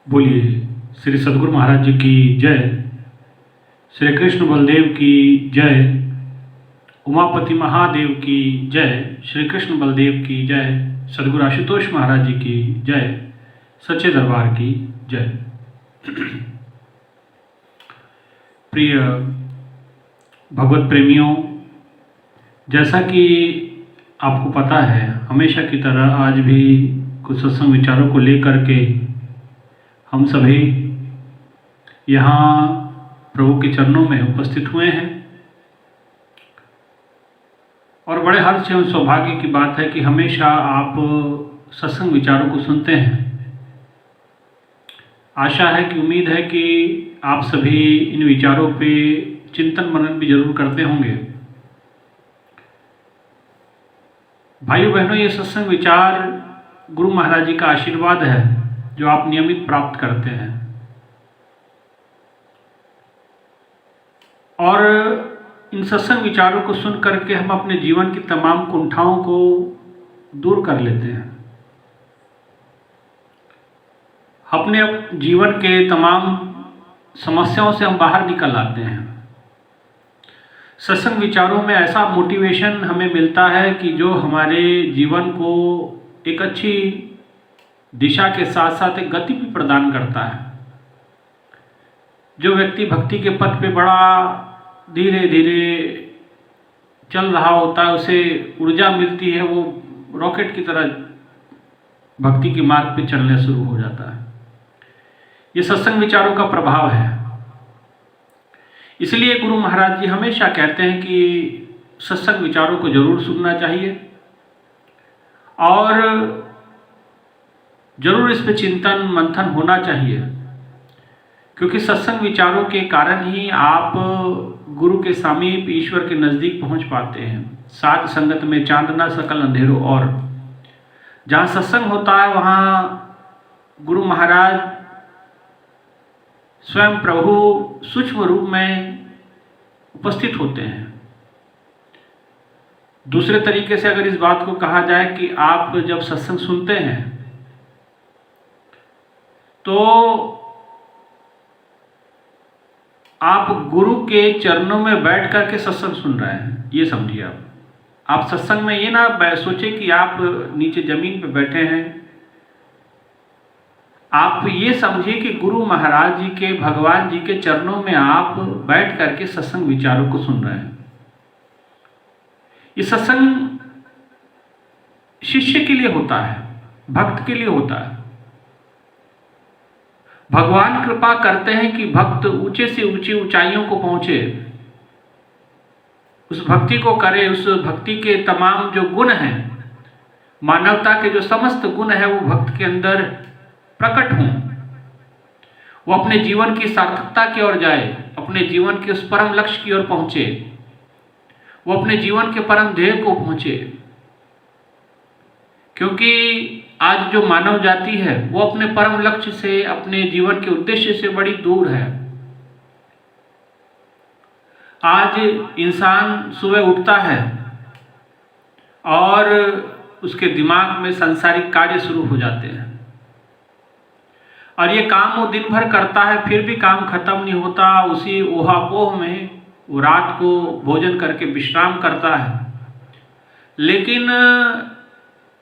बोलिए श्री सद्गुरु महाराज जी की जय। श्री कृष्ण बलदेव की जय। उमापति महादेव की जय। श्री कृष्ण बलदेव की जय। सद्गुरु आशुतोष महाराज जी की जय। सच्चे दरबार की जय। प्रिय भगवत प्रेमियों, जैसा कि आपको पता है, हमेशा की तरह आज भी कुछ सत्संग विचारों को लेकर के हम सभी यहाँ प्रभु के चरणों में उपस्थित हुए हैं। और बड़े हर्ष एवं सौभाग्य की बात है कि हमेशा आप सत्संग विचारों को सुनते हैं। आशा है कि उम्मीद है कि आप सभी इन विचारों पे चिंतन मनन भी जरूर करते होंगे। भाइयों बहनों, ये सत्संग विचार गुरु महाराज जी का आशीर्वाद है जो आप नियमित प्राप्त करते हैं। और इन सत्संग विचारों को सुन करके हम अपने जीवन की तमाम कुंठाओं को दूर कर लेते हैं। अपने जीवन के तमाम समस्याओं से हम बाहर निकल आते हैं। सत्संग विचारों में ऐसा मोटिवेशन हमें मिलता है कि जो हमारे जीवन को एक अच्छी दिशा के साथ साथ एक गति भी प्रदान करता है। जो व्यक्ति भक्ति के पथ पे बड़ा धीरे धीरे चल रहा होता है, उसे ऊर्जा मिलती है, वो रॉकेट की तरह भक्ति के मार्ग पे चलने शुरू हो जाता है। ये सत्संग विचारों का प्रभाव है। इसलिए गुरु महाराज जी हमेशा कहते हैं कि सत्संग विचारों को जरूर सुनना चाहिए और जरूर इस पे चिंतन मंथन होना चाहिए, क्योंकि सत्संग विचारों के कारण ही आप गुरु के समीप, ईश्वर के नज़दीक पहुंच पाते हैं। साध संगत में चांदना सकल अंधेरों। और जहाँ सत्संग होता है वहाँ गुरु महाराज स्वयं प्रभु सूक्ष्म रूप में उपस्थित होते हैं। दूसरे तरीके से अगर इस बात को कहा जाए कि आप जब सत्संग सुनते हैं तो आप गुरु के चरणों में बैठ करके सत्संग सुन रहे हैं, ये समझिए। आप सत्संग में ये ना सोचे कि आप नीचे जमीन पे बैठे हैं। आप ये समझिए कि गुरु महाराज जी के, भगवान जी के चरणों में आप बैठ करके सत्संग विचारों को सुन रहे हैं। ये सत्संग शिष्य के लिए होता है, भक्त के लिए होता है। भगवान कृपा करते हैं कि भक्त ऊंचे से ऊंची ऊंचाइयों को पहुंचे, उस भक्ति को करे, उस भक्ति के तमाम जो गुण हैं, मानवता के जो समस्त गुण है वो भक्त के अंदर प्रकट हों। वो अपने जीवन की सार्थकता की ओर जाए, अपने जीवन के उस परम लक्ष्य की ओर पहुंचे, वो अपने जीवन के परम ध्येय को पहुंचे। क्योंकि आज जो मानव जाति है वो अपने परम लक्ष्य से, अपने जीवन के उद्देश्य से बड़ी दूर है। आज इंसान सुबह उठता है और उसके दिमाग में सांसारिक कार्य शुरू हो जाते हैं और ये काम वो दिन भर करता है, फिर भी काम खत्म नहीं होता। उसी ओहापोह में वो रात को भोजन करके विश्राम करता है, लेकिन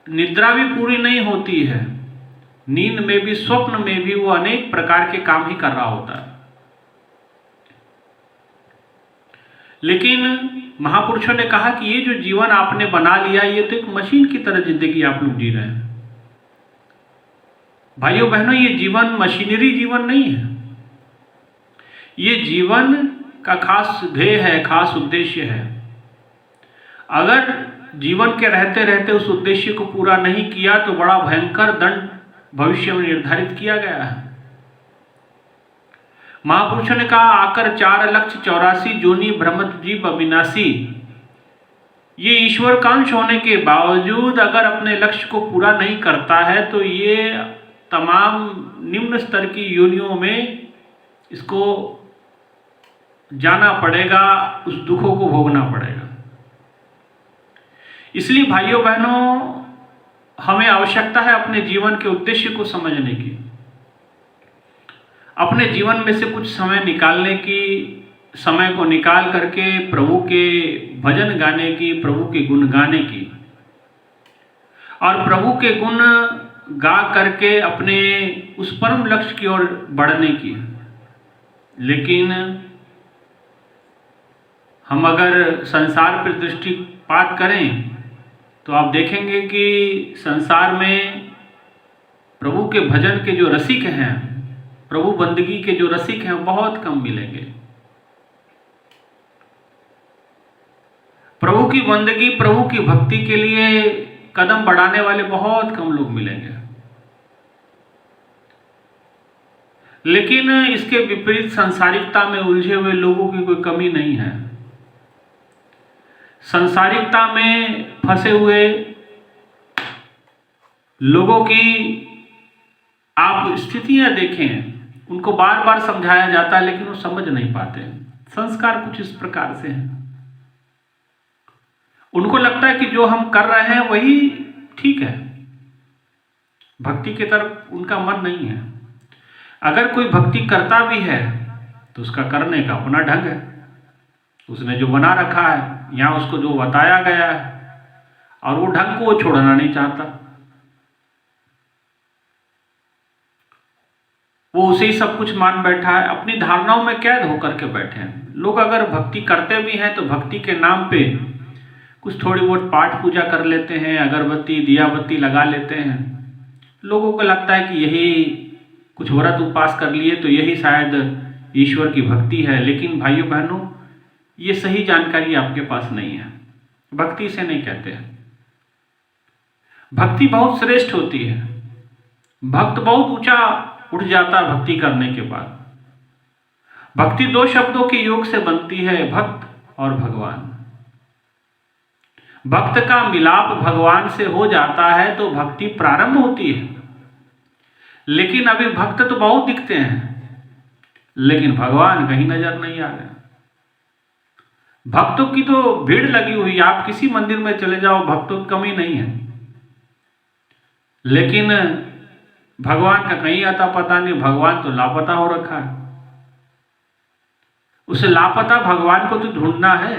निद्रा भी पूरी नहीं होती है। नींद में भी, स्वप्न में भी वो अनेक प्रकार के काम ही कर रहा होता है। लेकिन महापुरुषों ने कहा कि ये जो जीवन आपने बना लिया, ये तो एक मशीन की तरह जिंदगी आप लोग जी रहे हैं। भाइयों बहनों, ये जीवन मशीनरी जीवन नहीं है। ये जीवन का खास ध्येय है, खास उद्देश्य है। अगर जीवन के रहते रहते उस उद्देश्य को पूरा नहीं किया तो बड़ा भयंकर दंड भविष्य में निर्धारित किया गया है। महापुरुषों ने कहा, आकर 4,84,000 जोनि भ्रमत जीव अविनाशी। ये ईश्वर कांश होने के बावजूद अगर अपने लक्ष्य को पूरा नहीं करता है तो ये तमाम निम्न स्तर की योनियों में इसको जाना पड़ेगा, उस दुखों को भोगना पड़ेगा। इसलिए भाइयों बहनों, हमें आवश्यकता है अपने जीवन के उद्देश्य को समझने की। अपने जीवन में से कुछ समय को निकाल करके प्रभु के भजन गाने की, प्रभु के गुण गाने की और प्रभु के गुण गा करके अपने उस परम लक्ष्य की ओर बढ़ने की। लेकिन हम अगर संसार पर दृष्टिपात करें तो आप देखेंगे कि संसार में प्रभु के भजन के जो रसिक हैं, प्रभु बंदगी के जो रसिक हैं, बहुत कम मिलेंगे। प्रभु की बंदगी, प्रभु की भक्ति के लिए कदम बढ़ाने वाले बहुत कम लोग मिलेंगे। लेकिन इसके विपरीत सांसारिकता में उलझे हुए लोगों की कोई कमी नहीं है। सांसारिकता में फंसे हुए लोगों की आप स्थितियां देखें, उनको बार बार समझाया जाता है लेकिन वो समझ नहीं पाते। संस्कार कुछ इस प्रकार से हैं, उनको लगता है कि जो हम कर रहे हैं वही ठीक है, भक्ति की तरफ उनका मन नहीं है। अगर कोई भक्ति करता भी है तो उसका करने का अपना ढंग है, उसने जो बना रखा है या उसको जो बताया गया है, और वो ढंग को वो छोड़ना नहीं चाहता, वो उसे ही सब कुछ मान बैठा है, अपनी धारणाओं में कैद होकर के बैठे हैं। लोग अगर भक्ति करते भी हैं तो भक्ति के नाम पे कुछ थोड़ी बहुत पाठ पूजा कर लेते हैं, अगरबत्ती दिया बत्ती लगा लेते हैं। लोगों को लगता है कि यही कुछ व्रत उपवास कर लिए तो यही शायद ईश्वर की भक्ति है। लेकिन भाइयों बहनों, ये सही जानकारी आपके पास नहीं है। भक्ति से नहीं कहते हैं। भक्ति बहुत श्रेष्ठ होती है, भक्त बहुत ऊंचा उठ जाता है भक्ति करने के बाद। भक्ति दो शब्दों के योग से बनती है, भक्त और भगवान। भक्त का मिलाप भगवान से हो जाता है तो भक्ति प्रारंभ होती है। लेकिन अभी भक्त तो बहुत दिखते हैं, लेकिन भगवान कहीं नजर नहीं आ रहे। भक्तों की तो भीड़ लगी हुई, आप किसी मंदिर में चले जाओ, भक्तों की कमी नहीं है, लेकिन भगवान का कहीं आता पता नहीं। भगवान तो लापता हो रखा है। उसे लापता भगवान को तो ढूंढना है,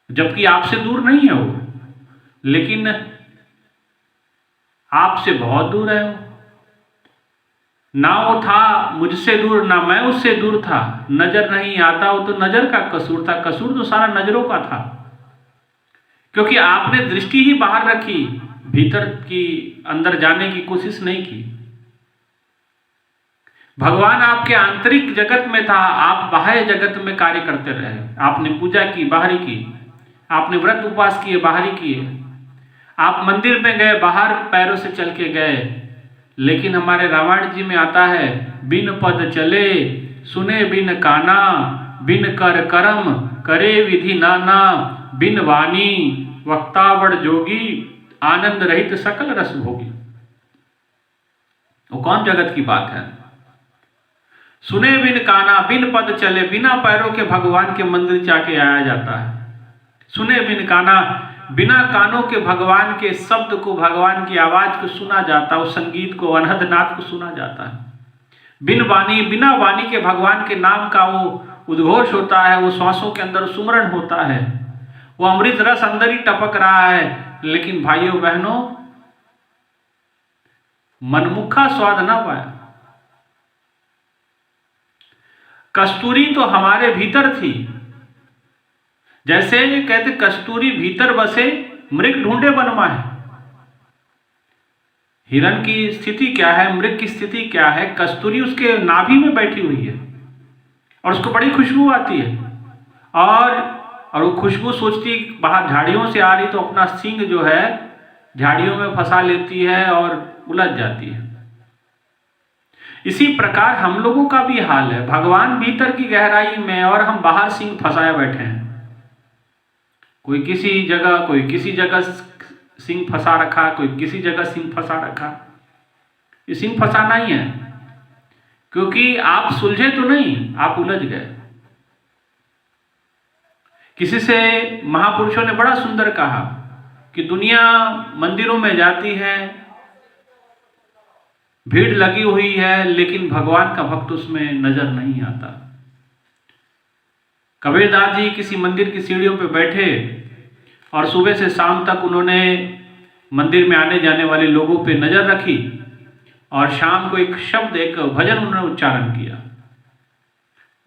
जबकि आपसे दूर नहीं है वो, लेकिन आपसे बहुत दूर है वो। ना वो था मुझसे दूर, ना मैं उससे दूर था, नजर नहीं आता। वो तो नजर का कसूर था, कसूर तो सारा नजरों का था, क्योंकि आपने दृष्टि ही बाहर रखी, भीतर की अंदर जाने की कोशिश नहीं की। भगवान आपके आंतरिक जगत में था, आप बाह्य जगत में कार्य करते रहे। आपने पूजा की, बाहरी की, आपने व्रत उपवास किए, बाहरी किए, आप मंदिर में गए, बाहर पैरों से चल के गए। लेकिन हमारे रामायण जी में आता है, बिन पद चले सुने बिन काना, बिन कर करम करे विधि नाना, बिन वाणी वक्ता बड़ जोगी, आनंद रहित सकल रस भोगी। वो कौन जगत की बात है? सुने बिन काना, बिन पद चले, बिना पैरों के भगवान के मंदिर जाके आया जाता है। सुने बिन काना, बिना कानों के भगवान के शब्द को, भगवान की आवाज को सुना जाता है, उस संगीत को, अनहद नाद को सुना जाता है। बिन वाणी, बिना वाणी के भगवान के नाम का वो उद्घोष होता है, वो श्वासों के अंदर सुमरण होता है, वो अमृत रस अंदर ही टपक रहा है। लेकिन भाइयों बहनों, मनमुखा स्वाद ना पाया। कस्तूरी तो हमारे भीतर थी, जैसे कहते कस्तूरी भीतर बसे मृग ढूंढे बनमाहे। हिरण की स्थिति क्या है, मृग की स्थिति क्या है? कस्तूरी उसके नाभि में बैठी हुई है और उसको बड़ी खुशबू आती है, और वो खुशबू सोचती बाहर झाड़ियों से आ रही, तो अपना सींग जो है झाड़ियों में फंसा लेती है और उलझ जाती है। इसी प्रकार हम लोगों का भी हाल है। भगवान भीतर की गहराई में और हम बाहर सींग फंसाए बैठे हैं। कोई किसी जगह सींग फंसा रखा, कोई किसी जगह सींग फंसा रखा। ये सींग फंसाना ही है, क्योंकि आप सुलझे तो नहीं, आप उलझ गए। किसी से महापुरुषों ने बड़ा सुंदर कहा कि दुनिया मंदिरों में जाती है, भीड़ लगी हुई है, लेकिन भगवान का भक्त उसमें नजर नहीं आता। कबीरदास जी किसी मंदिर की सीढ़ियों पर बैठे और सुबह से शाम तक उन्होंने मंदिर में आने जाने वाले लोगों पे नजर रखी और शाम को एक शब्द, एक भजन उन्होंने उच्चारण किया।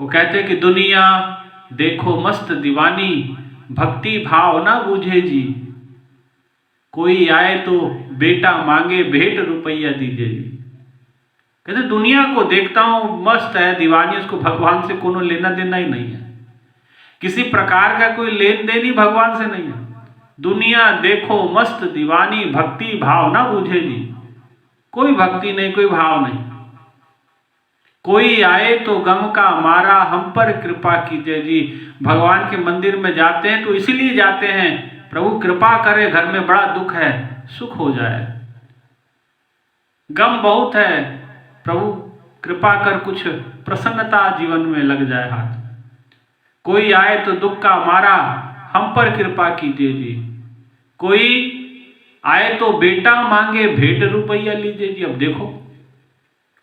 वो कहते कि दुनिया देखो मस्त दीवानी, भक्ति भाव ना बूझे जी, कोई आए तो बेटा मांगे भेंट रुपया दीजिए जी। कहते दुनिया को देखता हूं मस्त है, दीवानी, उसको भगवान से कोनो लेना देना ही नहीं है, किसी प्रकार का कोई लेन देन ही भगवान से नहीं है। दुनिया देखो मस्त दीवानी, भक्ति भाव ना बूझे जी, कोई भक्ति नहीं, कोई भाव नहीं। कोई आए तो गम का मारा, हम पर कृपा कीजिए जी। भगवान के मंदिर में जाते हैं तो इसीलिए जाते हैं, प्रभु कृपा करे, घर में बड़ा दुख है, सुख हो जाए, गम बहुत है, प्रभु कृपा कर कुछ प्रसन्नता जीवन में लग जाए हाथ। कोई आए तो दुख का मारा, हम पर कृपा कीजिए जी। कोई आए तो बेटा मांगे भेंट रुपया लीजिए जी। अब देखो,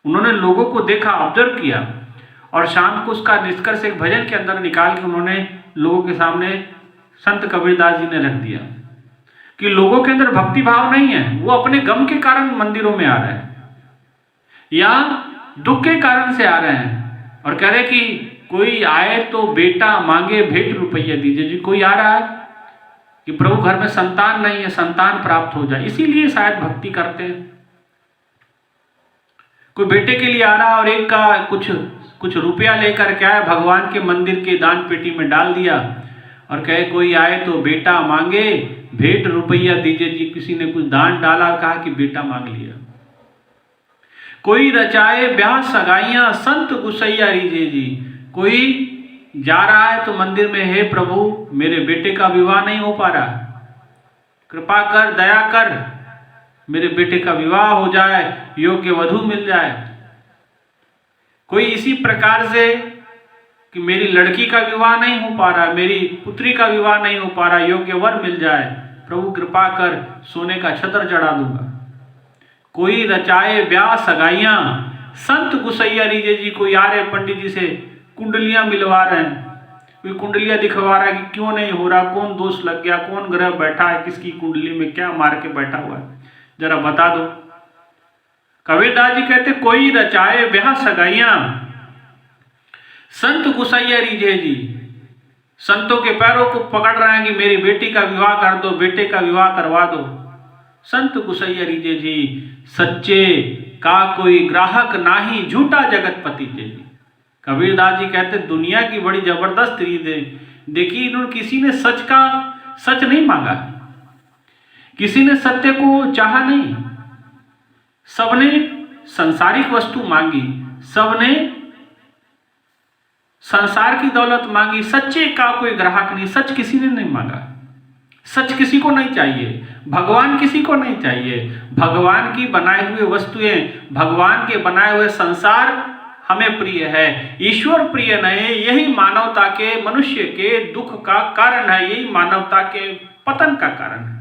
उन्होंने लोगों को देखा, ऑब्जर्व किया और शाम को उसका निष्कर्ष एक भजन के अंदर निकाल के उन्होंने लोगों के सामने संत कबीरदास जी ने रख दिया कि लोगों के अंदर भक्ति भाव नहीं है, वो अपने गम के कारण मंदिरों में आ रहे हैं या दुख के कारण से आ रहे हैं और कह रहे कि कोई आए तो बेटा मांगे भेंट रुपया दीजिए जी। कोई आ रहा है कि प्रभु घर में संतान नहीं है, संतान प्राप्त हो जाए, इसीलिए शायद भक्ति करते हैं। कोई बेटे के लिए आ रहा और एक का कुछ रुपया लेकर के आए, भगवान के मंदिर के दान पेटी में डाल दिया और कहे कोई आए तो बेटा मांगे भेंट रुपया दीजिए जी। किसी ने कुछ दान डाला, कहा कि बेटा मांग लिया। कोई रचाए ब्याह सगाइयां, संत गुसैया रीजे जी। कोई जा रहा है तो मंदिर में, हे प्रभु मेरे बेटे का विवाह नहीं हो पा रहा, कृपा कर, दया कर, मेरे बेटे का विवाह हो जाए, योग्य वधू मिल जाए। कोई इसी प्रकार से कि मेरी लड़की का विवाह नहीं हो पा रहा, मेरी पुत्री का विवाह नहीं हो पा रहा, योग्य वर मिल जाए, प्रभु कृपा कर, सोने का छत्र चढ़ा दूंगा। कोई रचाए ब्याह सगाइयां, संत गुसैया रीजे जी। कोई आ रहे पंडित जी से कुंडलियां मिलवा रहे हैं, कोई कुंडलियां दिखवा रहा है कि क्यों नहीं हो रहा, कौन दोष लग गया, कौन ग्रह बैठा है, किसकी कुंडली में क्या मार के बैठा हुआ है, जरा बता दो। कबीरदास जी कहते कोई रचाए ब्याह सगाइयां, संत गुसैया रीजे जी। संतों के पैरों को पकड़ रहे हैं कि मेरी बेटी का विवाह कर दो, बेटे का विवाह करवा दो। संत गुसैया रीजे जी, सच्चे का कोई ग्राहक नाही, झूठा जगतपति जी। कबीरदास जी कहते दुनिया की बड़ी जबरदस्त रीत है। देखिए, इन्होंने किसी ने सच नहीं मांगा, किसी ने सत्य को चाहा नहीं, सबने सांसारिक वस्तु मांगी, सबने संसार की दौलत मांगी। सच्चे का कोई ग्राहक नहीं, सच किसी ने नहीं मांगा। सच किसी को नहीं चाहिए, भगवान किसी को नहीं चाहिए। भगवान की बनाए हुए वस्तुएं, भगवान के बनाए हुए संसार हमें प्रिय है, ईश्वर प्रिय नहीं। यही मानवता के, मनुष्य के दुख का कारण है, यही मानवता के पतन का कारण है,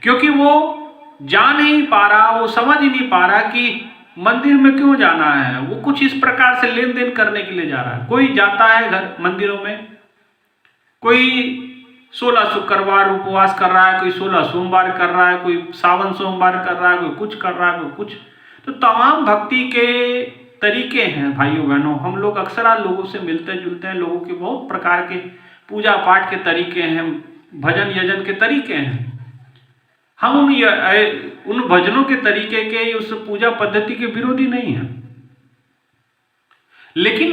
क्योंकि वो जान ही पा रहा, वो समझ ही नहीं पा रहा कि मंदिर में क्यों जाना है। वो कुछ इस प्रकार से लेन देन करने के लिए जा रहा है। कोई जाता है घर मंदिरों में, कोई 16 शुक्रवार उपवास कर रहा है, कोई 16 सोमवार कर रहा है, कोई सावन सोमवार कर रहा है, कोई कुछ कर रहा है, कोई कुछ। तो तमाम भक्ति के तरीके हैं भाइयों बहनों। हम लोग अक्सर लोगों से मिलते जुलते हैं, लोगों के बहुत प्रकार के पूजा पाठ के तरीके हैं, भजन यजन के तरीके हैं। हम उन भजनों के तरीके के, उस पूजा पद्धति के विरोधी नहीं हैं, लेकिन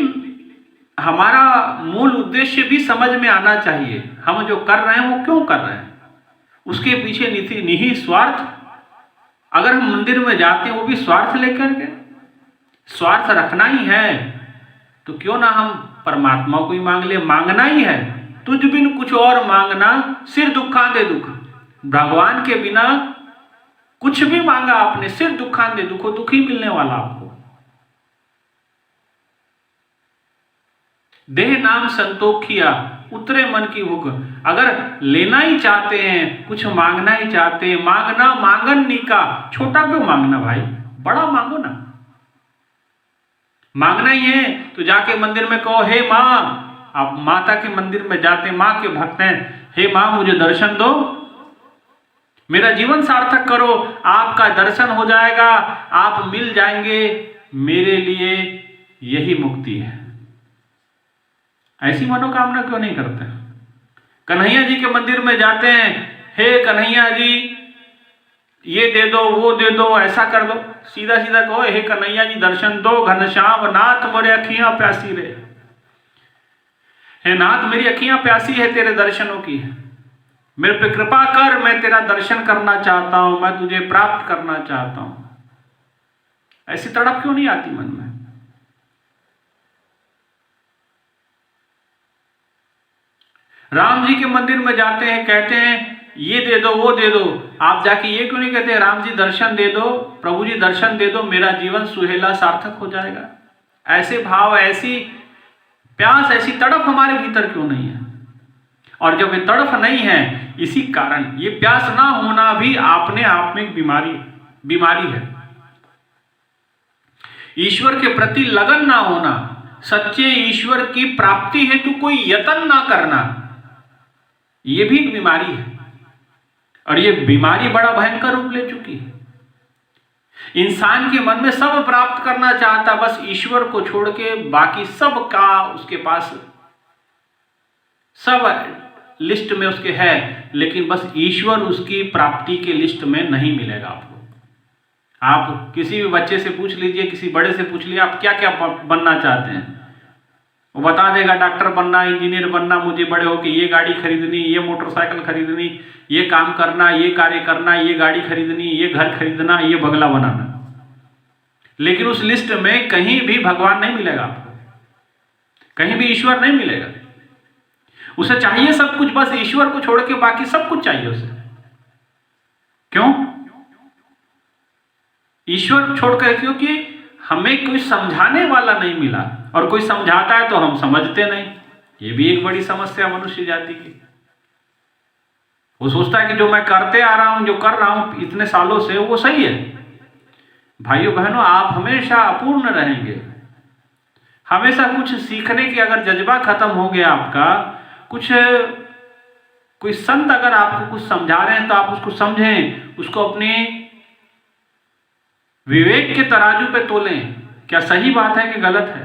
हमारा मूल उद्देश्य भी समझ में आना चाहिए। हम जो कर रहे हैं वो क्यों कर रहे हैं, उसके पीछे निहित स्वार्थ। अगर हम मंदिर में जाते हैं वो भी स्वार्थ लेकर के, स्वार्थ रखना ही है तो क्यों ना हम परमात्मा को ही मांग ले। मांगना ही है, तुझ बिन कुछ और मांगना, सिर दुखा दे दुख। भगवान के बिना कुछ भी मांगा आपने, सिर दुखा दे दुखो, दुख ही मिलने वाला आपको। देह नाम संतोखिया, उतरे मन की भूख। अगर लेना ही चाहते हैं, कुछ मांगना ही चाहते हैं, मांगना मांगन निका। छोटा क्यों मांगना भाई, बड़ा मांगो ना। मांगना ही है तो जाके मंदिर में कहो, हे माँ, आप माता के मंदिर में जाते, माँ के भक्त हैं, हे माँ मुझे दर्शन दो, मेरा जीवन सार्थक करो, आपका दर्शन हो जाएगा, आप मिल जाएंगे, मेरे लिए यही मुक्ति है। ऐसी मनोकामना क्यों नहीं करते? कन्हैया जी के मंदिर में जाते हैं, हे कन्हैया जी ये दे दो, वो दे दो, ऐसा कर दो, सीधा सीधा कहो, हे कन्हैया जी दर्शन दो, घनश्याम नाथ मोरे अखियां प्यासी रे, हे नाथ मेरी अखियां प्यासी है तेरे दर्शनों की, मेरे पे कृपा कर, मैं तेरा दर्शन करना चाहता हूं, मैं तुझे प्राप्त करना चाहता हूं। ऐसी तड़प क्यों नहीं आती मन में? राम जी के मंदिर में जाते हैं, कहते हैं ये दे दो, वो दे दो, आप जाके ये क्यों नहीं कहते राम जी दर्शन दे दो, प्रभु जी दर्शन दे दो, मेरा जीवन सुहेला सार्थक हो जाएगा? ऐसे भाव, ऐसी प्यास, ऐसी तड़प हमारे भीतर क्यों नहीं है? और जब ये तड़प नहीं है, इसी कारण ये प्यास ना होना भी अपने आप में एक बीमारी है। ईश्वर के प्रति लगन ना होना, सच्चे ईश्वर की प्राप्ति हेतु कोई यत्न ना करना, ये भी एक बीमारी है। और ये बीमारी बड़ा भयंकर रूप ले चुकी है। इंसान के मन में सब प्राप्त करना चाहता, बस ईश्वर को छोड़ के बाकी सब का उसके पास सब लिस्ट में उसके है, लेकिन बस ईश्वर उसकी प्राप्ति के लिस्ट में नहीं मिलेगा आपको। आप किसी भी बच्चे से पूछ लीजिए, किसी बड़े से पूछ लीजिए, आप क्या क्या बनना चाहते हैं, वो बता देगा डॉक्टर बनना, इंजीनियर बनना, मुझे बड़े होकर ये गाड़ी खरीदनी, ये मोटरसाइकिल खरीदनी, ये काम करना, ये कार्य करना, ये गाड़ी खरीदनी, ये घर खरीदना, ये बंगला बनाना। लेकिन उस लिस्ट में कहीं भी भगवान नहीं मिलेगा आपको, कहीं भी ईश्वर नहीं मिलेगा। उसे चाहिए सब कुछ, बस ईश्वर को छोड़ के बाकी सब कुछ चाहिए उसे। क्यों? ईश्वर छोड़कर, क्योंकि हमें कोई समझाने वाला नहीं मिला, और कोई समझाता है तो हम समझते नहीं। ये भी एक बड़ी समस्या मनुष्य जाति की। वो सोचता है कि जो मैं करते आ रहा हूं, जो कर रहा हूं इतने सालों से, वो सही है। भाइयों बहनों, आप हमेशा अपूर्ण रहेंगे। हमेशा कुछ सीखने की अगर जज्बा खत्म हो गया आपका, कोई संत अगर आपको कुछ समझा रहे हैं तो आप उसको समझें, उसको अपने विवेक के तराजू पे तोलें, क्या सही बात है कि गलत है,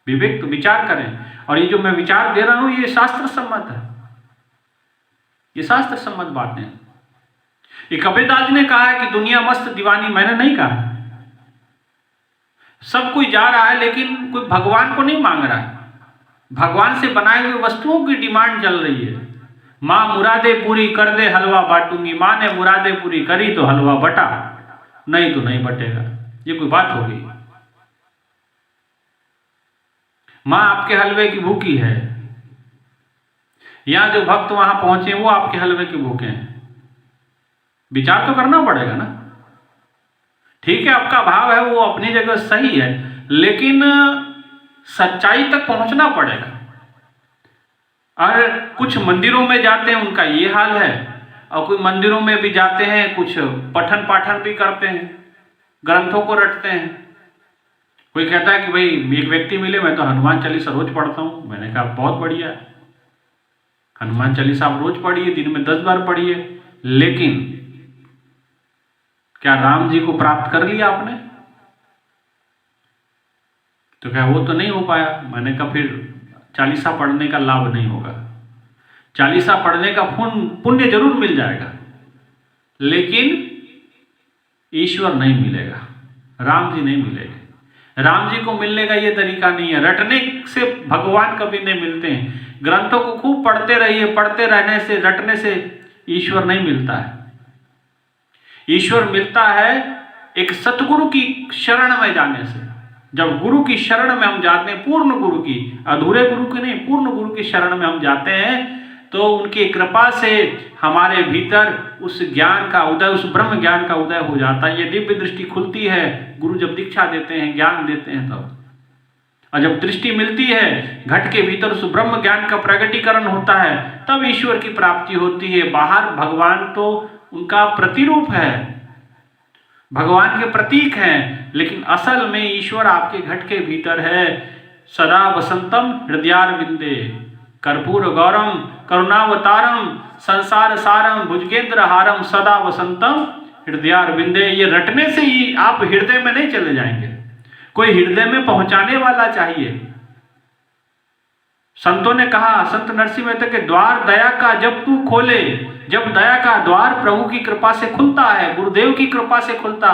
विवेक तो विचार करें। और ये जो मैं विचार दे रहा हूं, ये शास्त्र सम्मत है, ये शास्त्र सम्मत बातें हैं। ये कबीरदास ने कहा है कि दुनिया मस्त दीवानी, मैंने नहीं कहा। सब कोई जा रहा है, लेकिन कोई भगवान को नहीं मांग रहा है। भगवान से बनाई हुई वस्तुओं की डिमांड चल रही है। माँ मुरादे पूरी कर दे, हलवा बांटूंगी। माँ ने मुरादे पूरी करी तो हलवा बटा, नहीं तो नहीं बटेगा। ये कोई बात होगी? माँ आपके हलवे की भूखी है, यहां जो भक्त वहां पहुंचे वो आपके हलवे के भूखे हैं। विचार तो करना पड़ेगा ना। ठीक है, आपका भाव है वो अपनी जगह सही है, लेकिन सच्चाई तक पहुंचना पड़ेगा। और कुछ मंदिरों में जाते हैं, उनका ये हाल है, और कुछ मंदिरों में भी जाते हैं, कुछ पठन पाठन भी करते हैं, ग्रंथों को रटते हैं। कोई कहता है कि भाई एक व्यक्ति मिले, मैं तो हनुमान चालीसा रोज पढ़ता हूं। मैंने कहा बहुत बढ़िया है, हनुमान चालीसा आप रोज पढ़िए, दिन में 10 बार पढ़िए, लेकिन क्या राम जी को प्राप्त कर लिया आपने? तो क्या वो तो नहीं हो पाया। मैंने कहा फिर चालीसा पढ़ने का लाभ नहीं होगा। चालीसा पढ़ने का पुण्य जरूर मिल जाएगा, लेकिन ईश्वर नहीं मिलेगा, राम जी नहीं मिलेगा। राम जी को मिलने का ये तरीका नहीं है। रटने से भगवान कभी नहीं मिलते हैं। ग्रंथों को खूब पढ़ते रहिए, पढ़ते रहने से, रटने से ईश्वर नहीं मिलता है। ईश्वर मिलता है एक सतगुरु की शरण में जाने से। जब गुरु की शरण में हम जाते हैं, पूर्ण गुरु की, अधूरे गुरु की नहीं, पूर्ण गुरु की शरण में हम जाते हैं, तो उनकी कृपा से हमारे भीतर उस ज्ञान का उदय, उस ब्रह्म ज्ञान का उदय हो जाता है। ये दिव्य दृष्टि खुलती है, गुरु जब दीक्षा देते हैं, ज्ञान देते हैं तब। और जब दृष्टि मिलती है, घट के भीतर उस ब्रह्म ज्ञान का प्रकटीकरण होता है, तब ईश्वर की प्राप्ति होती है। बाहर भगवान तो उनका प्रतिरूप है, भगवान के प्रतीक हैं, लेकिन असल में ईश्वर आपके घट के भीतर है। सदा वसंतम हृदयारविंदे कर्पूर गौरम करुणावतारम संसार सारम भुजगेंद्र हारम सदा वसंतम हृदयारविंदे। ये रटने से ही आप हृदय में नहीं चले जाएंगे, कोई हृदय में पहुंचाने वाला चाहिए। संतों ने कहा, संत नरसिंह मेहता के द्वार दया का जब तू खोले, जब दया का द्वार प्रभु की कृपा से खुलता है, गुरुदेव की कृपा से खुलता,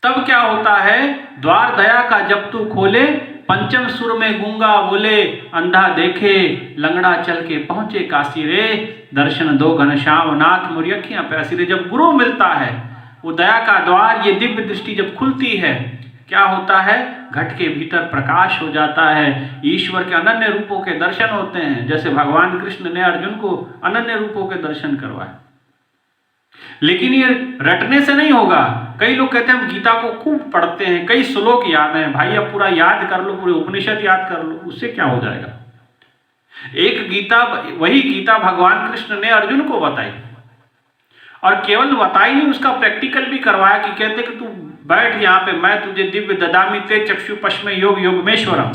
तब क्या होता है, द्वार दया का जब तू खोले, पंचम सुर में गूंगा बोले, अंधा देखे लंगड़ा चल के पहुंचे काशी रे, दर्शन दो घनश्याम नाथ मोरी अखियां प्यासी रे। जब गुरु मिलता है, वो दया का द्वार, ये दिव्य दृष्टि जब खुलती है, क्या होता है, घट के भीतर प्रकाश हो जाता है, ईश्वर के अनन्य रूपों के दर्शन होते हैं। जैसे भगवान कृष्ण ने अर्जुन को अनन्य रूपों के दर्शन करवाए। लेकिन ये रटने से नहीं होगा। कई लोग कहते हैं हम गीता को खूब पढ़ते हैं, कई श्लोक याद हैं। भाई अब पूरा याद कर लो, पूरे उपनिषद याद कर लो, उससे क्या हो जाएगा। एक गीता, वही गीता भगवान कृष्ण ने अर्जुन को बताई, और केवल बताई नहीं, उसका प्रैक्टिकल भी करवाया कि कहते कि तू बैठ यहाँ पे, मैं तुझे दिव्य ददामि ते चक्षु पश्मे योग योगमेश्वरम,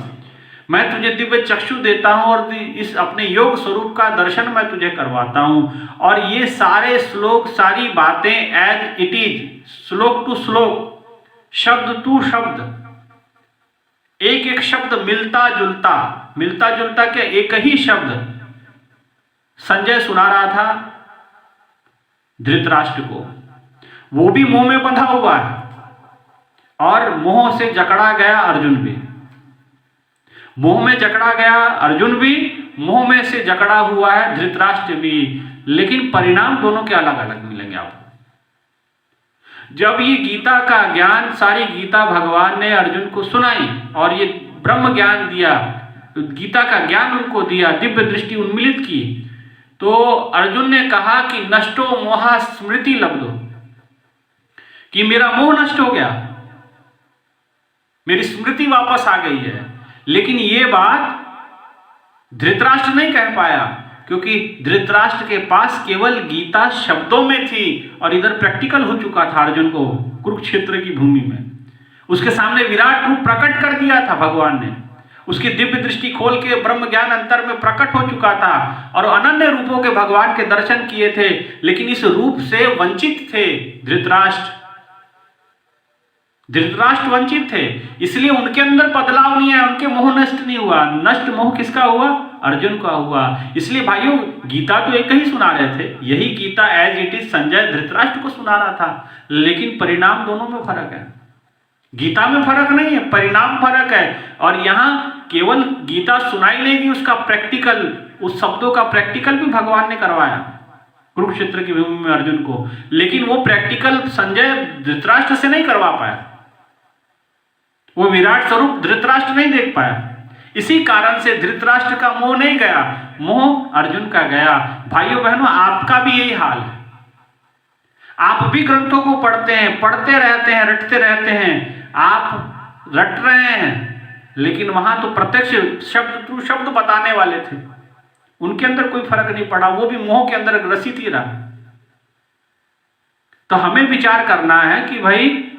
मैं तुझे दिव्य चक्षु देता हूं और इस अपने योग स्वरूप का दर्शन मैं तुझे करवाता हूं। और ये सारे श्लोक, सारी बातें एज इट इज, श्लोक टू श्लोक, शब्द टू शब्द, एक एक शब्द मिलता जुलता, मिलता जुलता क्या, एक ही शब्द संजय सुना रहा था धृतराष्ट्र को, वो भी मोह में बंधा हुआ है और मोह से जकड़ा गया अर्जुन भी, मोह में जकड़ा गया अर्जुन भी, मोह में से जकड़ा हुआ है धृतराष्ट्र भी। लेकिन परिणाम दोनों के अलग अलग मिलेंगे आपको। जब ये गीता का ज्ञान, सारी गीता भगवान ने अर्जुन को सुनाई और ये ब्रह्म ज्ञान दिया, गीता का ज्ञान उनको दिया, दिव्य दृष्टि उन्मिलित की, तो अर्जुन ने कहा कि नष्टो मोहा स्मृति लब्धो, कि मेरा मोह नष्ट हो गया, मेरी स्मृति वापस आ गई है। लेकिन ये बात धृतराष्ट्र नहीं कह पाया, क्योंकि धृतराष्ट्र के पास केवल गीता शब्दों में थी और इधर प्रैक्टिकल हो चुका था अर्जुन को कुरुक्षेत्र की भूमि में। उसके सामने विराट रूप प्रकट कर दिया था भगवान ने, उसकी दिव्य दृष्टि खोल के ब्रह्म ज्ञान अंतर में प्रकट हो चुका था और अनन्य रूपों के भगवान के दर्शन किए थे। लेकिन इस रूप से वंचित थे धृतराष्ट्र, धृतराष्ट्र वंचित थे, इसलिए उनके अंदर बदलाव नहीं आया, उनके मोह नष्ट नहीं हुआ। नष्ट मोह किसका हुआ, अर्जुन का हुआ। इसलिए भाइयों, गीता तो एक ही सुना रहे थे, यही Gita as it is Sanjay Dhritarashtra को सुना रहा था, लेकिन परिणाम दोनों में फर्क है। गीता में फर्क नहीं है, परिणाम फर्क है। और यहाँ केवल गीता सुनाई लेगी, उसका प्रैक्टिकल, उस शब्दों का प्रैक्टिकल भी भगवान ने करवाया कुरुक्षेत्र की भूमि में अर्जुन को, लेकिन वो प्रैक्टिकल संजय धृतराष्ट्र से नहीं करवा पाया, वो विराट स्वरूप धृतराष्ट्र नहीं देख पाया। इसी कारण से धृतराष्ट्र का मोह नहीं गया, मोह अर्जुन का गया। भाइयों बहनों, आपका भी यही हाल है। आप भी ग्रंथों को पढ़ते हैं, पढ़ते रहते हैं, रटते रहते हैं, आप रट रहे हैं, लेकिन वहां तो प्रत्यक्ष शब्द टू शब्द बताने वाले थे, उनके अंदर कोई फर्क नहीं पड़ा, वो भी मोह के अंदर ग्रसित ही रहा। तो हमें विचार करना है कि भाई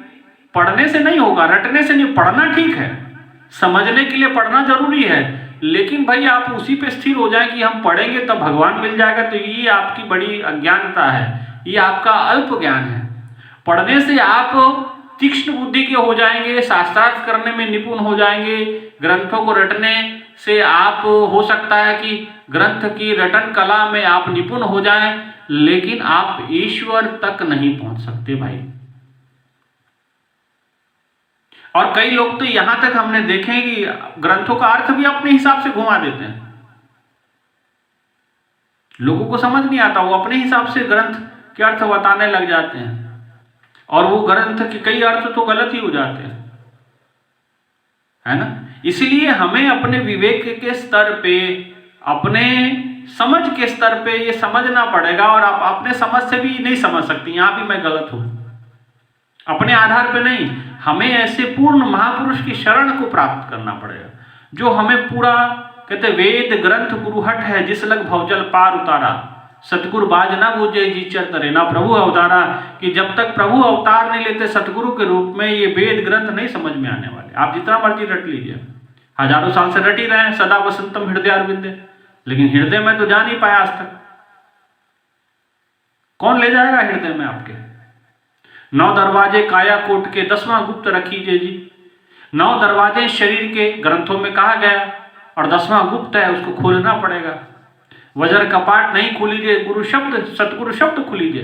पढ़ने से नहीं होगा, रटने से नहीं, पढ़ना ठीक है, समझने के लिए पढ़ना जरूरी है, लेकिन भाई आप उसी पे स्थिर हो जाए कि हम पढ़ेंगे तब भगवान मिल जाएगा, तो ये आपकी बड़ी अज्ञानता है, ये आपका अल्प ज्ञान है। पढ़ने से आप तीक्ष्ण बुद्धि के हो जाएंगे, शास्त्रार्थ करने में निपुण हो जाएंगे, ग्रंथों को रटने से आप हो सकता है कि ग्रंथ की रटन कला में आप निपुण हो जाएं, लेकिन आप ईश्वर तक नहीं पहुंच सकते भाई। और कई लोग तो यहां तक हमने देखे कि ग्रंथों का अर्थ भी अपने हिसाब से घुमा देते हैं, लोगों को समझ नहीं आता, वो अपने हिसाब से ग्रंथ के अर्थ बताने लग जाते हैं और वो ग्रंथ के कई अर्थ तो गलत ही हो जाते हैं, है ना। इसलिए हमें अपने विवेक के स्तर पे, अपने समझ के स्तर पे ये समझना पड़ेगा। और आप अपने समझ से भी नहीं समझ सकती, यहां भी मैं गलत हूं, अपने आधार पे नहीं, हमें ऐसे पूर्ण महापुरुष की शरण को प्राप्त करना पड़ेगा, जो हमें पूरा कहते वेद ग्रंथ गुरुहट है जिस लग भवजल पार उतारा, सतगुरु बाज ना बूझे जी चरतरे ना प्रभु अवतारा, कि जब तक प्रभु अवतार नहीं लेते सतगुरु के रूप में ये वेद ग्रंथ नहीं समझ में आने वाले। आप जितना मर्जी रट लीजिए, हजारों साल से रट ही रहे हैं, सदा वसंतम हृदय अरविंदे, लेकिन हृदय में तो जा नहीं पाया आज तक। कौन ले जाएगा हृदय में आपके? 9 दरवाजे काया कोट के 10वां गुप्त रखीजे जी। 9 दरवाजे शरीर के ग्रंथों में कहा गया और 10वां गुप्त है, उसको खोलना पड़ेगा। वज्र कपाट नहीं खुलीजे, गुरु शब्द सतगुरु शब्द खुलीजे।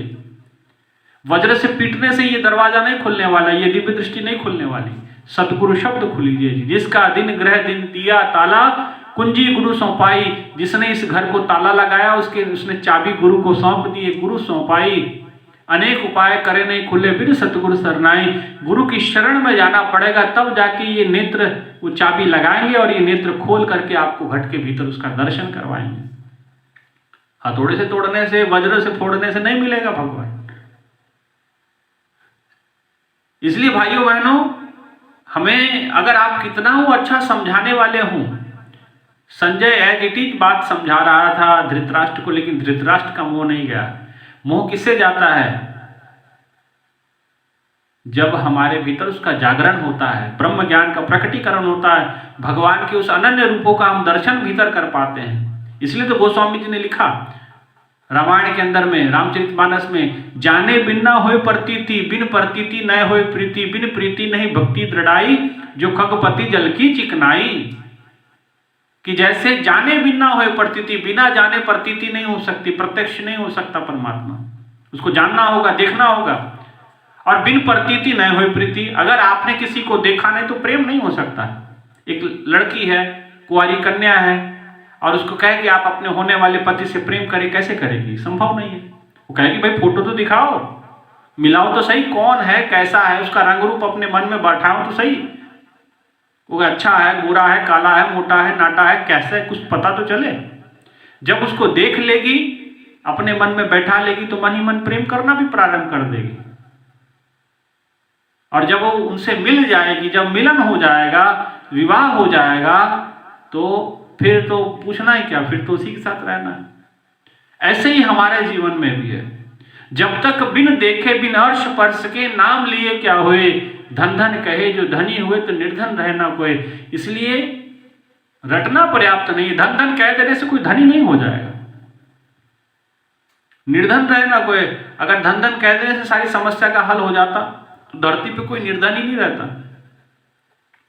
वज्र से पीटने से ये दरवाजा नहीं खुलने वाला, ये दिव्य दृष्टि नहीं खुलने वाली, सतगुरु शब्द खुलीजे जी। जिसका दिन ग्रह दिन दिया ताला, कुंजी गुरु सौंपाई। जिसने इस घर को ताला लगाया उसने चाबी गुरु को सौंप दी, गुरु सौंपाई। अनेक उपाय करे नहीं खुले बिन सतगुरु सरनाई। गुरु की शरण में जाना पड़ेगा, तब जाके ये नेत्र वो चाबी लगाएंगे और ये नेत्र खोल करके आपको घट के भीतर उसका दर्शन करवाएंगे। हथौड़े से तोड़ने से, वज्र से फोड़ने से नहीं मिलेगा भगवान। इसलिए भाइयों बहनों, हमें अगर आप कितना हो अच्छा समझाने वाले हों, संजय एज इट इज बात समझा रहा था धृतराष्ट्र को, लेकिन धृतराष्ट्र का मोह नहीं गया। मोह किससे जाता है? जब हमारे भीतर उसका जागरण होता है, ब्रह्म ज्ञान का प्रकटीकरण होता है, भगवान के उस अनन्य रूपों का हम दर्शन भीतर कर पाते हैं। इसलिए तो गोस्वामी जी ने लिखा रामायण के अंदर में, रामचरितमानस में, जाने बिन ना होए प्रतीति, बिन प्रतीति न होए प्रीति, बिन प्रीति नहीं भक्ति दृढ़ाई, जो खगपति जल की चिकनाई। कि जैसे जाने बिन ना होए प्रतीति, बिना जाने प्रतीति नहीं हो सकती, प्रत्यक्ष नहीं हो सकता परमात्मा, उसको जानना होगा, देखना होगा। और बिन प्रतीति न होए प्रीति, अगर आपने किसी को देखा नहीं तो प्रेम नहीं हो सकता। एक लड़की है, कुंवारी कन्या है, और उसको कहे कि आप अपने होने वाले पति से प्रेम करें, कैसे करेगी? संभव नहीं है। वो कहेगी भाई फोटो तो दिखाओ, मिलाओ तो सही, कौन है, कैसा है, उसका रंग रूप अपने मन में बैठाओ तो सही, वो अच्छा है, बुरा है, काला है, मोटा है, नाटा है, कैसा है, कुछ पता तो चले। जब उसको देख लेगी, अपने मन में बैठा लेगी, तो मन ही मन प्रेम करना भी प्रारंभ कर देगी। और जब वो उनसे मिल जाएगी, जब मिलन हो जाएगा, विवाह हो जाएगा, तो फिर तो पूछना ही क्या, फिर तो उसी के साथ रहना है। ऐसे ही हमारे जीवन में भी है। जब तक बिन देखे बिन अर्श स्पर्श के, नाम लिए क्या हुए, धन धन कहे जो धनी हुए, तो निर्धन रहना कोई। इसलिए रटना पर्याप्त नहीं, धन धन कह देने से कोई धनी नहीं हो जाएगा। निर्धन रहना कोई, अगर धन धन कह देने से सारी समस्या का हल हो जाता तो धरती पे कोई निर्धन ही नहीं रहता।